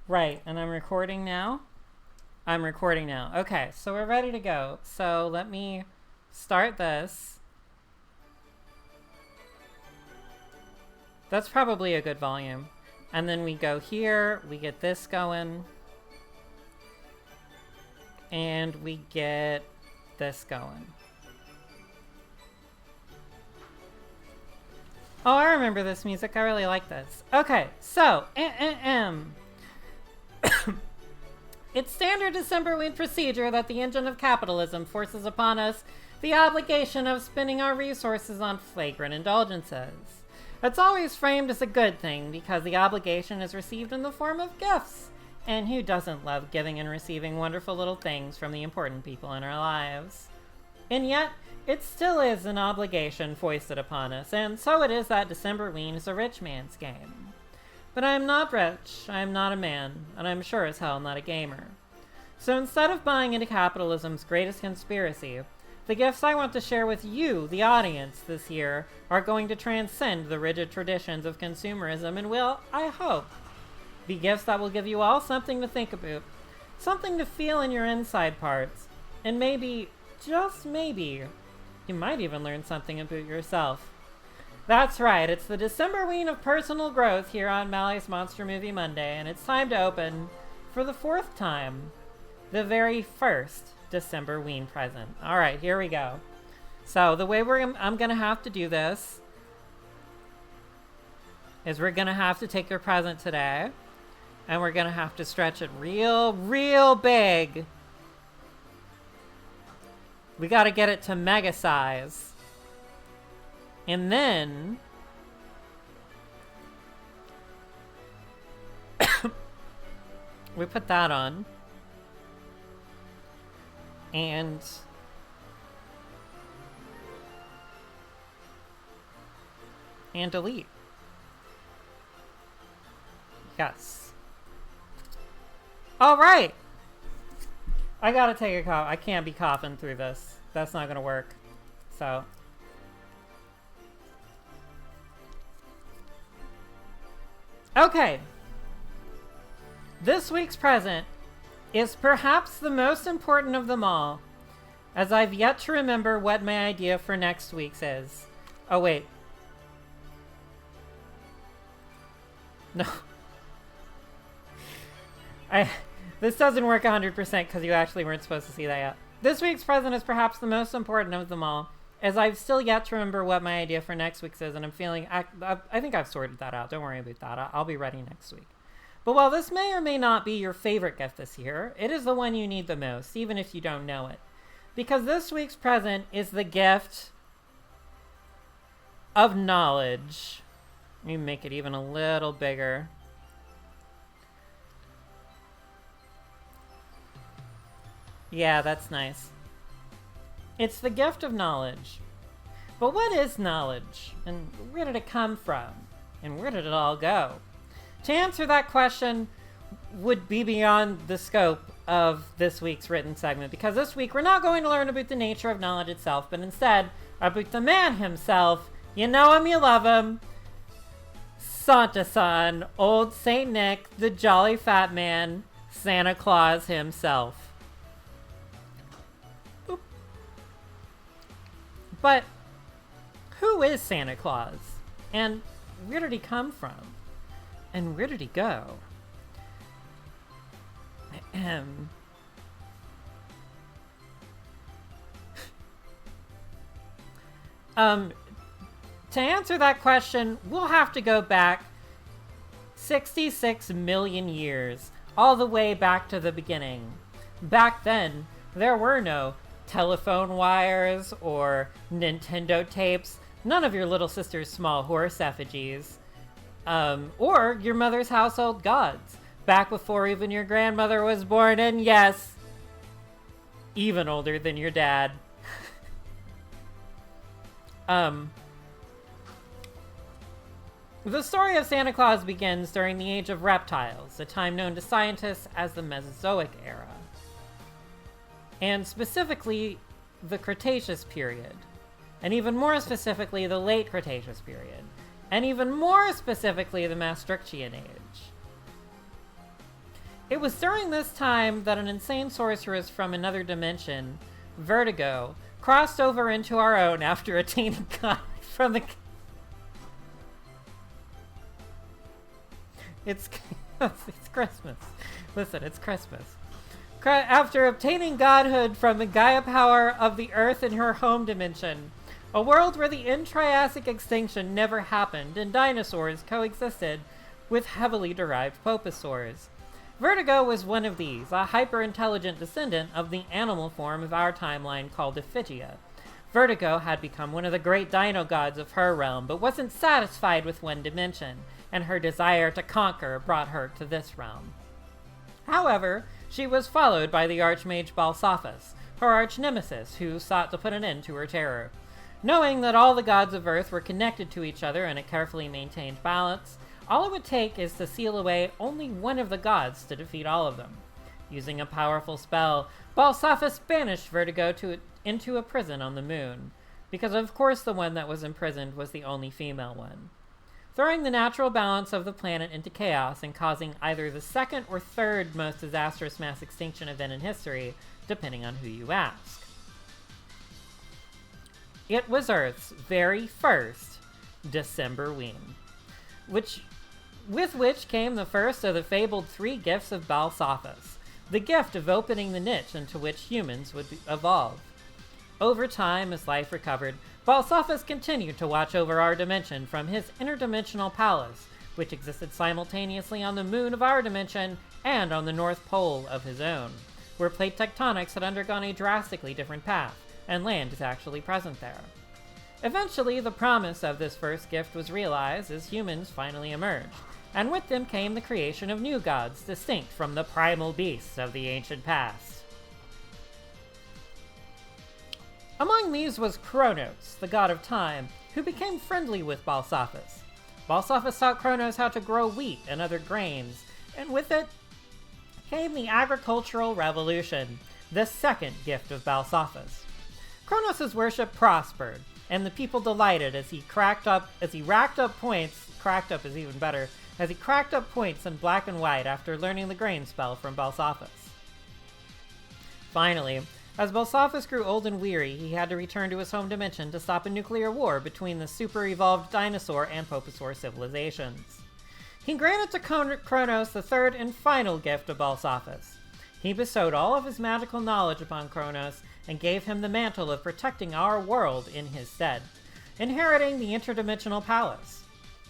Right, and I'm recording now? I'm recording now. Okay, so we're ready to go. So let me start this. That's probably a good volume. And then we go here, we get this going. And we get this going. Oh, I remember this music. I really like this. Okay, so, it's standard Decemberween procedure that the engine of capitalism forces upon us the obligation of spending our resources on flagrant indulgences. It's always framed as a good thing because the obligation is received in the form of gifts. And who doesn't love giving and receiving wonderful little things from the important people in our lives? And yet, it still is an obligation foisted upon us, and so it is that Decemberween is a rich man's game. But I am not rich, I am not a man, and I am sure as hell not a gamer. So instead of buying into capitalism's greatest conspiracy, the gifts I want to share with you, the audience, this year are going to transcend the rigid traditions of consumerism and will, I hope, be gifts that will give you all something to think about, something to feel in your inside parts, and maybe, just maybe, you might even learn something about yourself. That's right, it's the Decemberween of personal growth here on Maly's Monster Movie Monday, and it's time to open, for the 4th time, the very first Decemberween present. Alright, here we go. So, the way I'm gonna have to do this is we're gonna have to take your present today, and we're gonna have to stretch it real big. We gotta get it to mega size. And then we put that on. And delete. Yes. All right. I gotta take a cough. I can't be coughing through this. That's not gonna work. So. Okay. This week's present is perhaps the most important of them all, as I've yet to remember what my idea for next week's is. Oh, wait. No. This doesn't work 100% because you actually weren't supposed to see that yet. This week's present is perhaps the most important of them all, as I've still yet to remember what my idea for next week's is, and I'm feeling... I think I've sorted that out. Don't worry about that. I'll be ready next week. But while this may or may not be your favorite gift this year, it is the one you need the most, even if you don't know it. Because this week's present is the gift of knowledge. Let me make it even a little bigger. Yeah, that's nice. It's the gift of knowledge. But what is knowledge? And where did it come from? And where did it all go? To answer that question would be beyond the scope of this week's written segment, because this week we're not going to learn about the nature of knowledge itself, but instead about the man himself. You know him, you love him. Santa-san, old Saint Nick, the jolly fat man, Santa Claus himself. But who is Santa Claus? And where did he come from? And where did he go? To answer that question, we'll have to go back 66 million years, all the way back to the beginning. Back then, there were no telephone wires or Nintendo tapes, none of your little sister's small horse effigies, or your mother's household gods, back before even your grandmother was born, and yes, even older than your dad. The story of Santa Claus begins during the age of reptiles, a time known to scientists as the Mesozoic era. And specifically, the Cretaceous period. And even more specifically, the Late Cretaceous period. And even more specifically, the Maastrichtian Age. It was during this time that an insane sorceress from another dimension, Vertigo, crossed over into our own after attaining God from the... It's Christmas. Listen, it's Christmas. After obtaining godhood from the Gaia power of the Earth in her home dimension, a world where the end-Triassic extinction never happened and dinosaurs coexisted with heavily derived poposaurs. Vertigo was one of these, a hyper-intelligent descendant of the animal form of our timeline called Iphigia. Vertigo had become one of the great dino gods of her realm, but wasn't satisfied with one dimension, and her desire to conquer brought her to this realm. However, she was followed by the Archmage Balsaphus, her arch-nemesis, who sought to put an end to her terror. Knowing that all the gods of Earth were connected to each other in a carefully maintained balance, all it would take is to seal away only one of the gods to defeat all of them. Using a powerful spell, Balsaphus banished Vertigo into a prison on the moon, because of course the one that was imprisoned was the only female one, throwing the natural balance of the planet into chaos and causing either the second or third most disastrous mass extinction event in history, depending on who you ask. It was Earth's very first Decemberween, with which came the first of the fabled 3 gifts of Balsaphus, the gift of opening the niche into which humans would evolve. Over time, as life recovered, Balsaphus continued to watch over our dimension from his interdimensional palace, which existed simultaneously on the moon of our dimension and on the North Pole of his own, where plate tectonics had undergone a drastically different path, and land is actually present there. Eventually, the promise of this first gift was realized as humans finally emerged, and with them came the creation of new gods distinct from the primal beasts of the ancient past. Among these was Kronos, the god of time, who became friendly with Balsaphus. Balsaphus taught Kronos how to grow wheat and other grains, and with it came the agricultural revolution, the second gift of Balsaphus. Kronos' worship prospered, and the people delighted as he racked up points in black and white after learning the grain spell from Balsaphus. Finally, as Balsaphus grew old and weary, he had to return to his home dimension to stop a nuclear war between the super-evolved dinosaur and poposaur civilizations. He granted to Kronos the third and final gift of Balsaphus. He bestowed all of his magical knowledge upon Kronos and gave him the mantle of protecting our world in his stead, inheriting the interdimensional palace.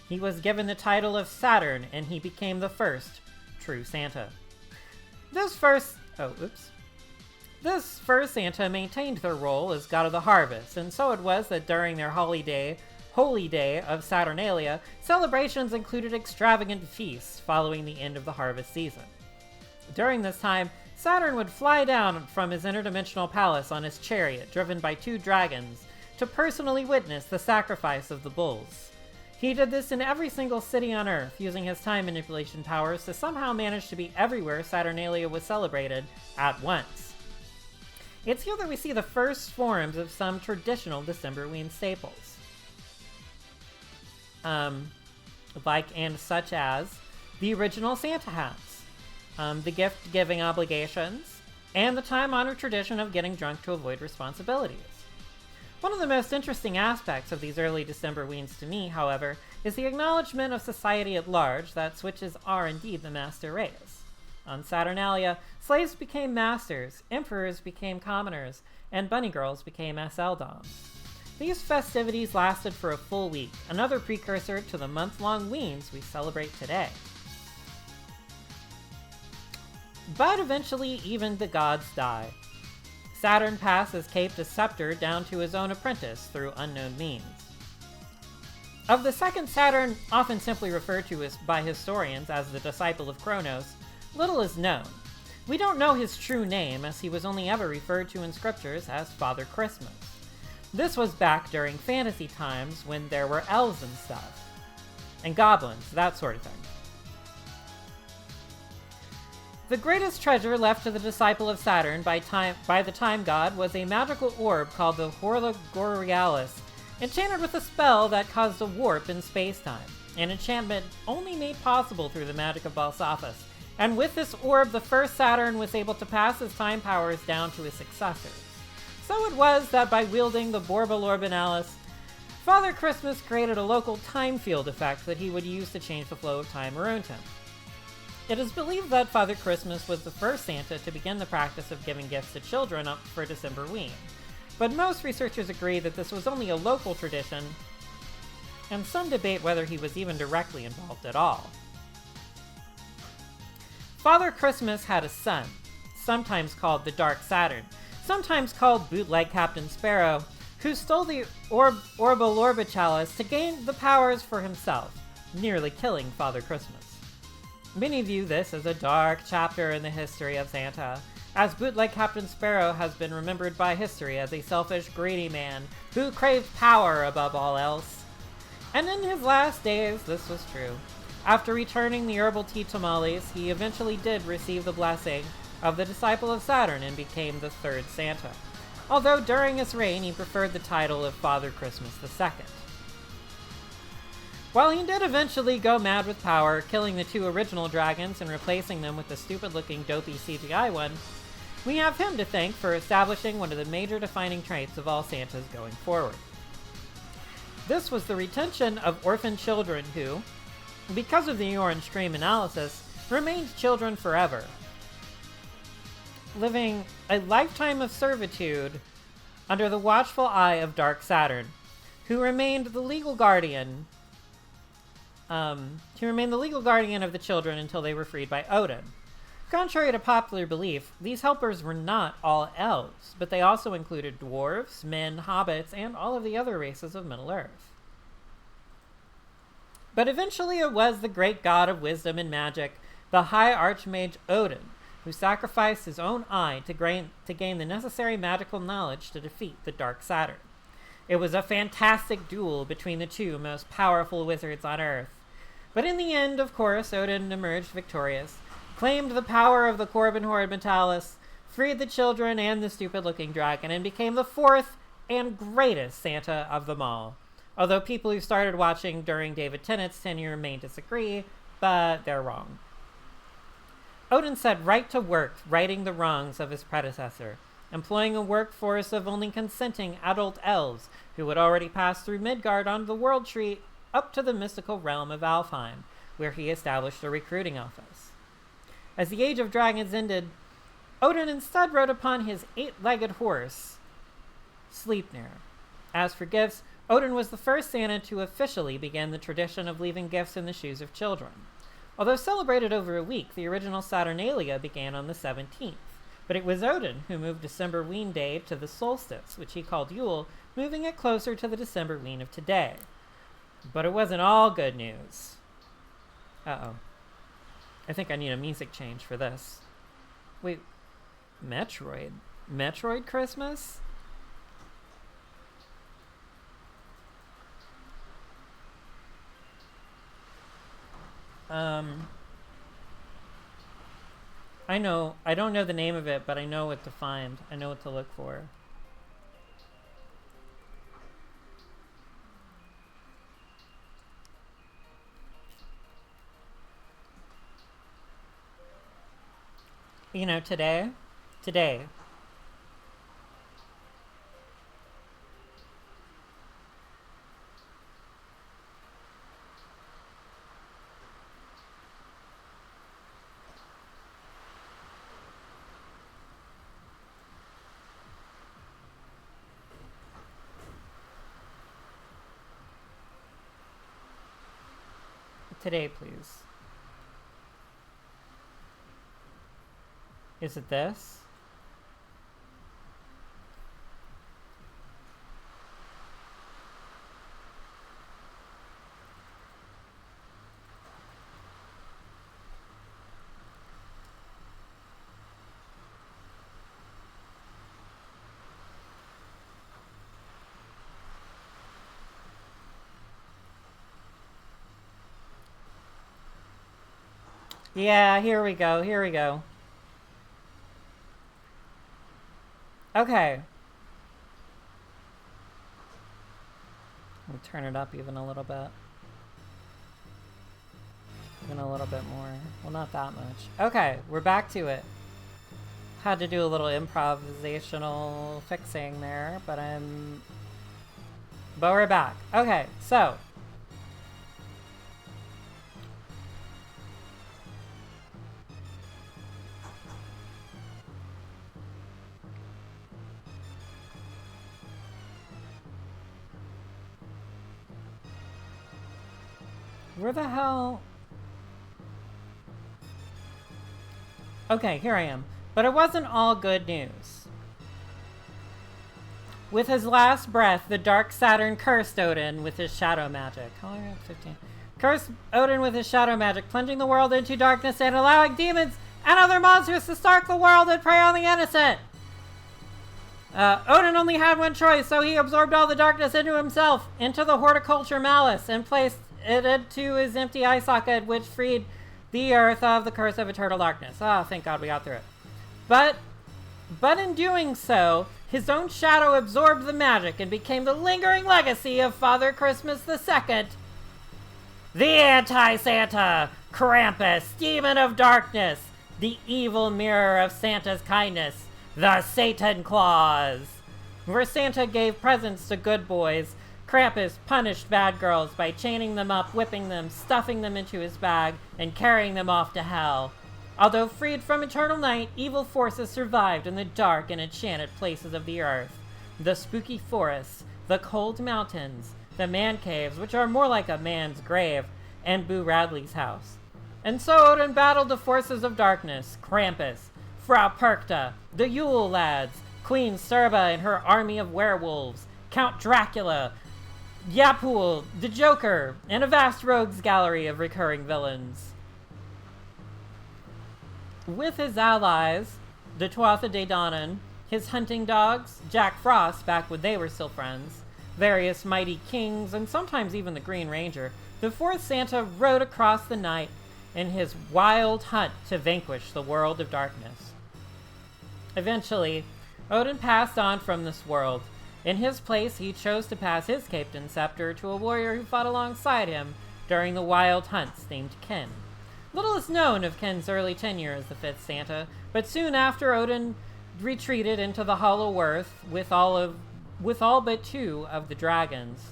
He was given the title of Saturn, and he became the first true Santa. This first Santa maintained their role as god of the harvest, and so it was that during their holy day of Saturnalia, celebrations included extravagant feasts following the end of the harvest season. During this time, Saturn would fly down from his interdimensional palace on his chariot, driven by 2 dragons, to personally witness the sacrifice of the bulls. He did this in every single city on Earth, using his time manipulation powers to somehow manage to be everywhere Saturnalia was celebrated at once. It's here that we see the first forms of some traditional Decemberween staples. Such as the original Santa hats, the gift-giving obligations, and the time-honored tradition of getting drunk to avoid responsibilities. One of the most interesting aspects of these early Decemberweens to me, however, is the acknowledgement of society at large that switches are indeed the master race. On Saturnalia, slaves became masters, emperors became commoners, and bunny girls became SL doms. These festivities lasted for a full week, another precursor to the month-long weens we celebrate today. But eventually, even the gods die. Saturn passed his cape to scepter down to his own apprentice through unknown means. Of the second Saturn, often simply referred to by historians as the disciple of Kronos, little is known. We don't know his true name, as he was only ever referred to in scriptures as Father Christmas. This was back during fantasy times when there were elves and stuff, and goblins, that sort of thing. The greatest treasure left to the disciple of Saturn by the time god was a magical orb called the Horla Borealis, enchanted with a spell that caused a warp in space-time, an enchantment only made possible through the magic of Balsaphus, And with this orb, the first Saturn was able to pass his time powers down to his successors. So it was that by wielding the Borba Orbinalis, Father Christmas created a local time field effect that he would use to change the flow of time around him. It is believed that Father Christmas was the first Santa to begin the practice of giving gifts to children up for Decemberween, but most researchers agree that this was only a local tradition, and some debate whether he was even directly involved at all. Father Christmas had a son, sometimes called the Dark Saturn, sometimes called Bootleg Captain Sparrow, who stole the Orba Lorbichalis to gain the powers for himself, nearly killing Father Christmas. Many view this as a dark chapter in the history of Santa, as Bootleg Captain Sparrow has been remembered by history as a selfish, greedy man who craved power above all else. And in his last days, this was true. After returning the herbal tea to Maly's, he eventually did receive the blessing of the disciple of Saturn and became the third Santa, although during his reign he preferred the title of Father Christmas II. While he did eventually go mad with power, killing the two original dragons and replacing them with the stupid-looking dopey CGI one, we have him to thank for establishing one of the major defining traits of all Santas going forward. This was the retention of orphan children who, because of the Orange Stream analysis, remained children forever, living a lifetime of servitude under the watchful eye of Dark Saturn, who remained the legal guardian of the children until they were freed by Odin. Contrary to popular belief, these helpers were not all elves, but they also included dwarves, men, hobbits, and all of the other races of Middle-earth. But eventually it was the great god of wisdom and magic, the High Archmage Odin, who sacrificed his own eye to gain the necessary magical knowledge to defeat the Dark Saturn. It was a fantastic duel between the two most powerful wizards on Earth. But in the end, of course, Odin emerged victorious, claimed the power of the Corbin Horde Metalis, freed the children and the stupid-looking dragon, and became the fourth and greatest Santa of them all. Although people who started watching during David Tennant's tenure may disagree, but they're wrong. Odin set right to work righting the wrongs of his predecessor, employing a workforce of only consenting adult elves who had already passed through Midgard on the World Tree up to the mystical realm of Alfheim, where he established a recruiting office. As the Age of Dragons ended, Odin instead rode upon his 8-legged horse, Sleipnir. As for gifts, Odin was the first Santa to officially begin the tradition of leaving gifts in the shoes of children. Although celebrated over a week, the original Saturnalia began on the 17th, but it was Odin who moved Decemberween Day to the solstice, which he called Yule, moving it closer to the Decemberween of today. But it wasn't all good news. Uh-oh. I think I need a music change for this. Wait, Metroid? Metroid Christmas? I don't know the name of it, but I know what to find. I know what to look for. You know, today, please. Is it this? Yeah, here we go. Okay. Let me turn it up even a little bit. Even a little bit more. Well, not that much. Okay, we're back to it. Had to do a little improvisational fixing there, but we're back. Okay, so. Where the hell? Okay, here I am. But it wasn't all good news. With his last breath, the dark Saturn cursed Odin with his shadow magic. How long are 15? Cursed Odin with his shadow magic, plunging the world into darkness and allowing demons and other monsters to stalk the world and prey on the innocent. Odin only had one choice, so he absorbed all the darkness into himself, into the horticulture malice, and placed it into his empty eye socket, which freed the earth of the curse of eternal darkness. Oh, thank God we got through it. But in doing so, his own shadow absorbed the magic and became the lingering legacy of Father Christmas II, the anti-Santa, Krampus, demon of darkness, the evil mirror of Santa's kindness, the Satan Claus. Where Santa gave presents to good boys, Krampus punished bad girls by chaining them up, whipping them, stuffing them into his bag, and carrying them off to hell. Although freed from eternal night, evil forces survived in the dark and enchanted places of the earth. The spooky forests, the cold mountains, the man caves, which are more like a man's grave, and Boo Radley's house. And so Odin battled the forces of darkness, Krampus, Frau Perkta, the Yule lads, Queen Serba and her army of werewolves, Count Dracula, Yapul, the Joker, and a vast rogues gallery of recurring villains. With his allies, the Tuatha De Danann, his hunting dogs, Jack Frost back when they were still friends, various mighty kings, and sometimes even the Green Ranger, the fourth Santa rode across the night in his wild hunt to vanquish the world of darkness. Eventually, Odin passed on from this world. In his place, he chose to pass his captain scepter to a warrior who fought alongside him during the wild hunts named Ken. Little is known of Ken's early tenure as the fifth Santa, but soon after Odin retreated into the Hollow Earth with all but two of the dragons.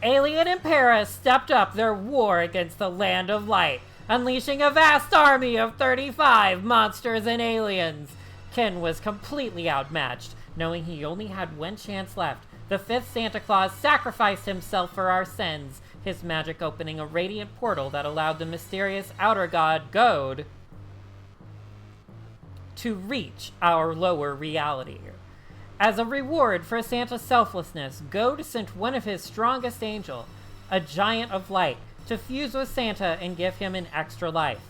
Alien and Paris stepped up their war against the Land of Light, unleashing a vast army of 35 monsters and aliens. Ken was completely outmatched. Knowing he only had one chance left, the fifth Santa Claus sacrificed himself for our sins, his magic opening a radiant portal that allowed the mysterious outer god God to reach our lower reality. As a reward for Santa's selflessness, God sent one of his strongest angels, a giant of light, to fuse with Santa and give him an extra life.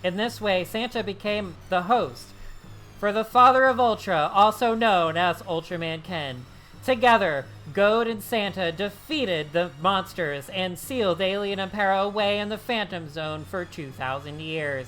In this way, Santa became the host for the Father of Ultra, also known as Ultraman Ken. Together, God and Santa defeated the monsters and sealed Alien Empera away in the Phantom Zone for 2,000 years.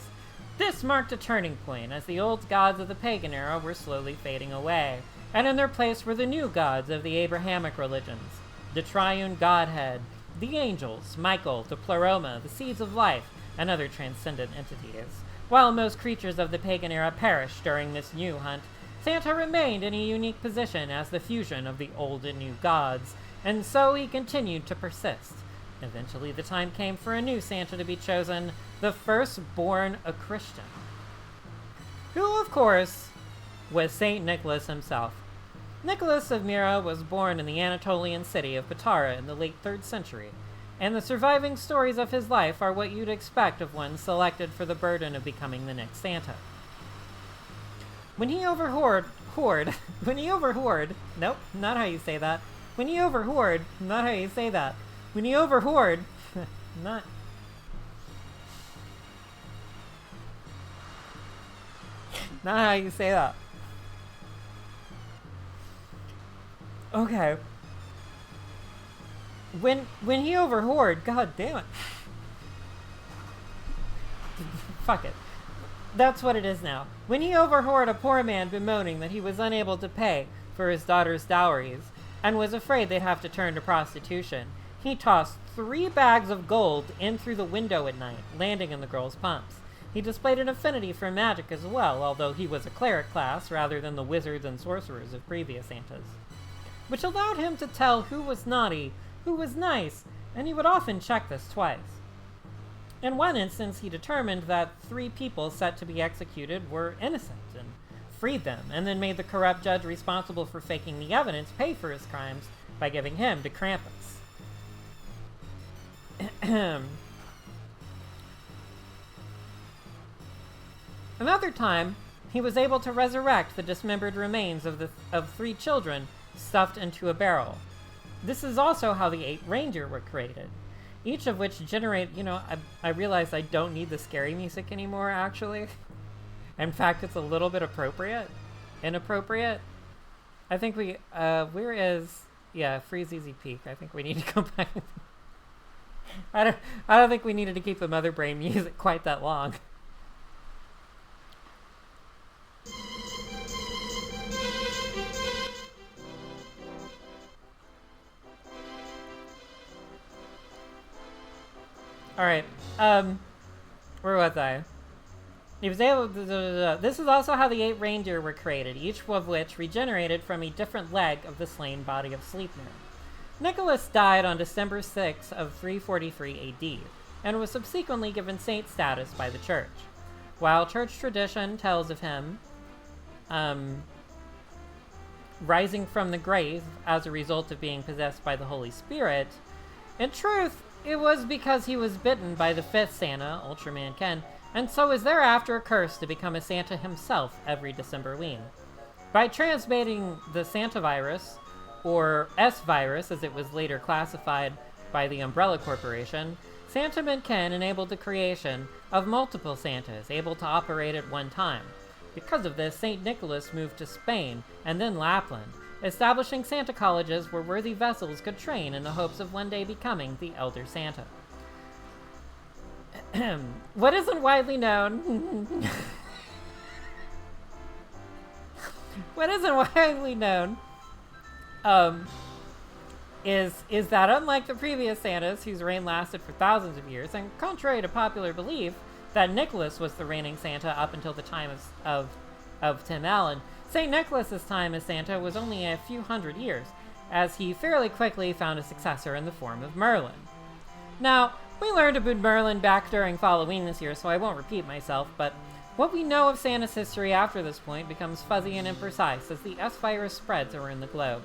This marked a turning point, as the old gods of the pagan era were slowly fading away, and in their place were the new gods of the Abrahamic religions, the Triune Godhead, the angels, Michael, the Pleroma, the seeds of life, and other transcendent entities. While most creatures of the pagan era perished during this new hunt, Santa remained in a unique position as the fusion of the old and new gods, and so he continued to persist. Eventually, the time came for a new Santa to be chosen, the firstborn a Christian, who, of course, was Saint Nicholas himself. Nicholas of Myra was born in the Anatolian city of Patara in the late 3rd century, and the surviving stories of his life are what you'd expect of one selected for the burden of becoming the next Santa. When he overhoard, nope, not how you say that. When he overhoard, not how you say that. When he overhoard, not how you say that. Okay. When he overhoard, god damn it. Fuck it. That's what it is now. When he overheard a poor man bemoaning that he was unable to pay for his daughter's dowries, and was afraid they'd have to turn to prostitution, he tossed 3 bags of gold in through the window at night, landing in the girls' pumps. He displayed an affinity for magic as well, although he was a cleric class rather than the wizards and sorcerers of previous Santas, which allowed him to tell who was naughty, who was nice, and he would often check this twice. In one instance, he determined that 3 people set to be executed were innocent and freed them, and then made the corrupt judge responsible for faking the evidence pay for his crimes by giving him to Krampus. Another time, he was able to resurrect the dismembered remains of 3 children stuffed into a barrel. This is also how the 8 reindeer were created, each of which generate, I realize I don't need the scary music anymore, actually. In fact, it's a little bit inappropriate. I think where is, Freeze Easy Peak. I think we need to go back. I don't think we needed to keep the Mother Brain music quite that long. Alright, where was I? He was able to, this is also how the 8 reindeer were created, each of which regenerated from a different leg of the slain body of Sleipnir. Nicholas died on December 6 of 343 AD, and was subsequently given saint status by the church. While church tradition tells of him rising from the grave as a result of being possessed by the Holy Spirit, in truth, it was because he was bitten by the 5th Santa, Ultraman Ken, and so was thereafter cursed to become a Santa himself every Decemberween. By transmitting the Santa virus, or S-virus as it was later classified by the Umbrella Corporation, Santaman Ken enabled the creation of multiple Santas able to operate at one time. Because of this, St. Nicholas moved to Spain and then Lapland, establishing Santa colleges where worthy vessels could train in the hopes of one day becoming the Elder Santa. What isn't widely known is that unlike the previous Santas, whose reign lasted for thousands of years, and contrary to popular belief that Nicholas was the reigning Santa up until the time of Tim Allen, St. Nicholas's time as Santa was only a few hundred years, as he fairly quickly found a successor in the form of Merlin. Now, we learned about Merlin back during Halloween this year, so I won't repeat myself, but what we know of Santa's history after this point becomes fuzzy and imprecise as the S-virus spreads around the globe.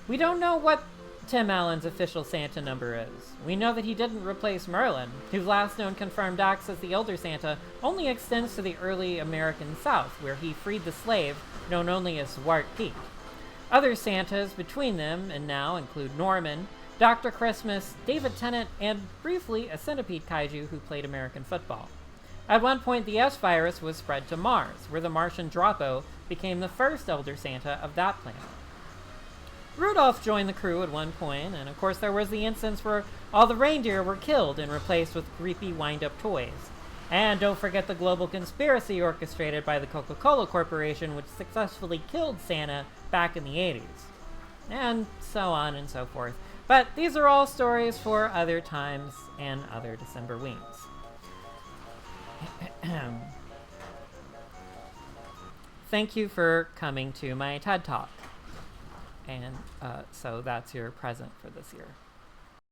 We don't know what Tim Allen's official Santa number is. We know that he didn't replace Merlin, whose last known confirmed acts as the Elder Santa only extends to the early American South, where he freed the slave known only as Swart Pete. Other Santas between them and now include Norman, Dr. Christmas, David Tennant, and briefly a centipede kaiju who played American football. At one point, the S-virus was spread to Mars, where the Martian Droppo became the first Elder Santa of that planet. Rudolph joined the crew at one point, and of course there was the instance where all the reindeer were killed and replaced with creepy wind-up toys. And don't forget the global conspiracy orchestrated by the Coca-Cola Corporation, which successfully killed Santa back in the 80s. And so on and so forth. But these are all stories for other times and other Decemberweens. Thank you for coming to my TED Talk. And so that's your present for this year.